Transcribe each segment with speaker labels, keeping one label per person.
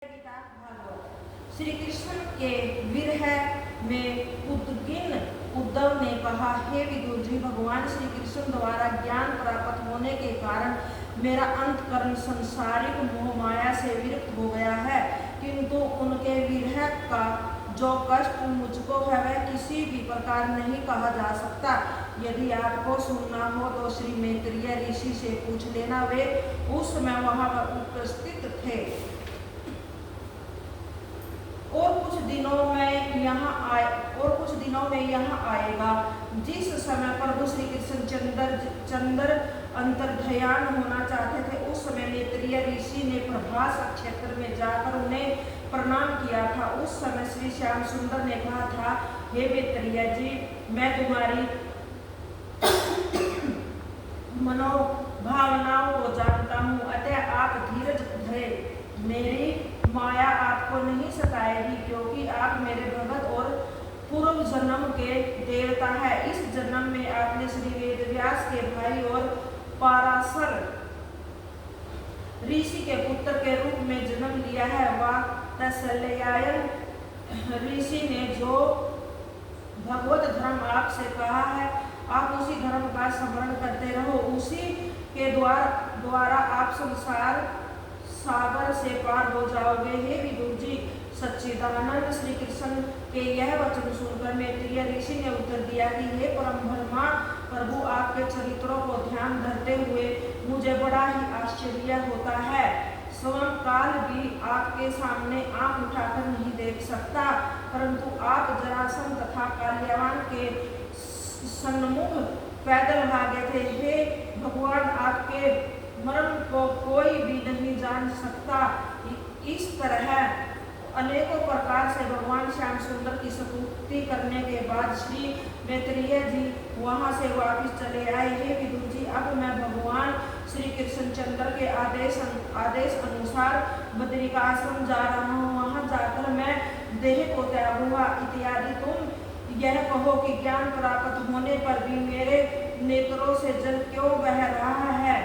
Speaker 1: गीता भागवत। श्री कृष्ण के विरह में उद्धव ने कहा, हे विदुर जी, भगवान श्री कृष्ण द्वारा ज्ञान प्राप्त होने के कारण मेरा अंतकरण संसारिक मोह माया से विरक्त हो गया है, किंतु उनके विरह का जो कष्ट मुझको है वह किसी भी प्रकार नहीं कहा जा सकता। यदि आपको सुनना हो तो श्री मैत्रेय ऋषि से पूछ लेना, वे उस समय वहां पर उपस्थित थे। और कुछ दिनों में यहाँ आएगा। जिस समय प्रभु श्री कृष्ण चंद्र अंतर्ध्यान होना चाहते थे, उस समय मैत्रेय ऋषि ने प्रभास क्षेत्र में जाकर उन्हें प्रणाम किया था। उस समय श्री श्याम सुंदर ने कहा था, हे मैत्रेय जी, मैं तुम्हारी मनोभावनाओं को जानता हूँ, अतः आप धीरज धरे। मेरी माया आपको नहीं सताएगी, क्योंकि आप मेरे भगत और पूर्व जन्म के देवता है। इस जन्म में आपने श्री वेदव्यास के भाई और पराशर ऋषि के पुत्र के रूप में जन्म लिया है। वात्स्यायन ऋषि ने जो भगवत धर्म आपसे कहा है, आप उसी धर्म का स्मरण करते रहो। उसी के द्वारा आप संसार सागर से पार हो जाओगे। हे विदुर जी, सच्चिदानंद श्री कृष्ण के यह वचन सुनकर मैत्रेय ऋषि ने उत्तर दिया कि हे परम ब्रह्मा प्रभु, आपके चरित्रों को ध्यान धरते हुए मुझे बड़ा ही आश्चर्य होता है। स्वयं काल भी आपके सामने आंख उठाकर नहीं देख सकता, परंतु आप जरासंध तथा काल्यवान के सन्मुख पैदल भागे थे। हे भगवान, आपके मरण को कोई भी नहीं जान सकता। इस तरह अनेकों प्रकार से भगवान श्याम सुंदर की स्तुति करने के बाद श्री मैत्रेय जी वहां से वापस चले आए। हे विदुर जी, अब मैं भगवान श्री कृष्ण चंद्र के आदेश अनुसार बद्रिकाश्रम जा रहा हूँ। वहां जाकर मैं देह को त्यागूंगा। इत्यादि तुम यह कहो कि ज्ञान प्राप्त होने पर भी मेरे नेत्रों से जल क्यों बह रहा है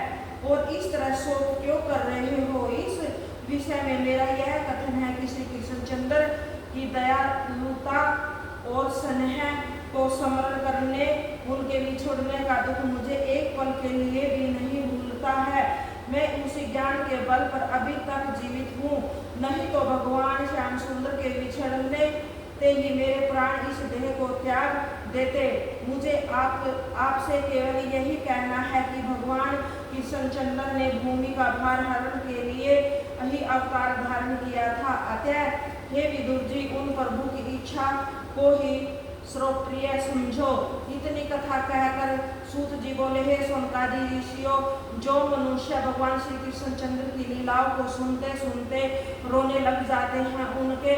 Speaker 1: और इस तरह शोक क्यों कर रहे हो? इस विषय में मेरा यह कथन है कि श्री कृष्ण चंद्र की दयालुता और स्नेह को स्मरण करने उनके बिछोड़ने का दुख मुझे एक पल के लिए भी नहीं भूलता है। मैं उसी ज्ञान के बल पर अभी तक जीवित हूँ, नहीं तो भगवान श्याम सुंदर के बिछड़ने ते ही मेरे प्राण इस देह को त्याग देते। मुझे आपसे केवल यही कहना है कि भगवान कृष्णचंद्र ने भूमि का भार हरण के लिए ही अवतार धारण किया था। अतः हे विदुर जी, उन प्रभु की इच्छा को ही श्रोत्रिय समझो। इतनी कथा कहकर सूत जी बोले, हे सोनकादि ऋषियों, जो मनुष्य भगवान श्री कृष्णचंद्र की लीलाओं को सुनते सुनते रोने लग जाते हैं, उनके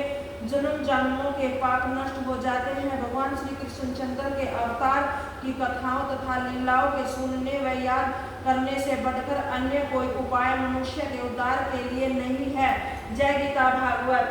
Speaker 1: जन्म जन्मों के पाप नष्ट हो जाते हैं। भगवान श्री कृष्णचंद्र के अवतार की कथाओं तथा लीलाओं के सुनने व याद करने से बढ़कर अन्य कोई उपाय मनुष्य के उद्धार के लिए नहीं है। जय गीता भागवत।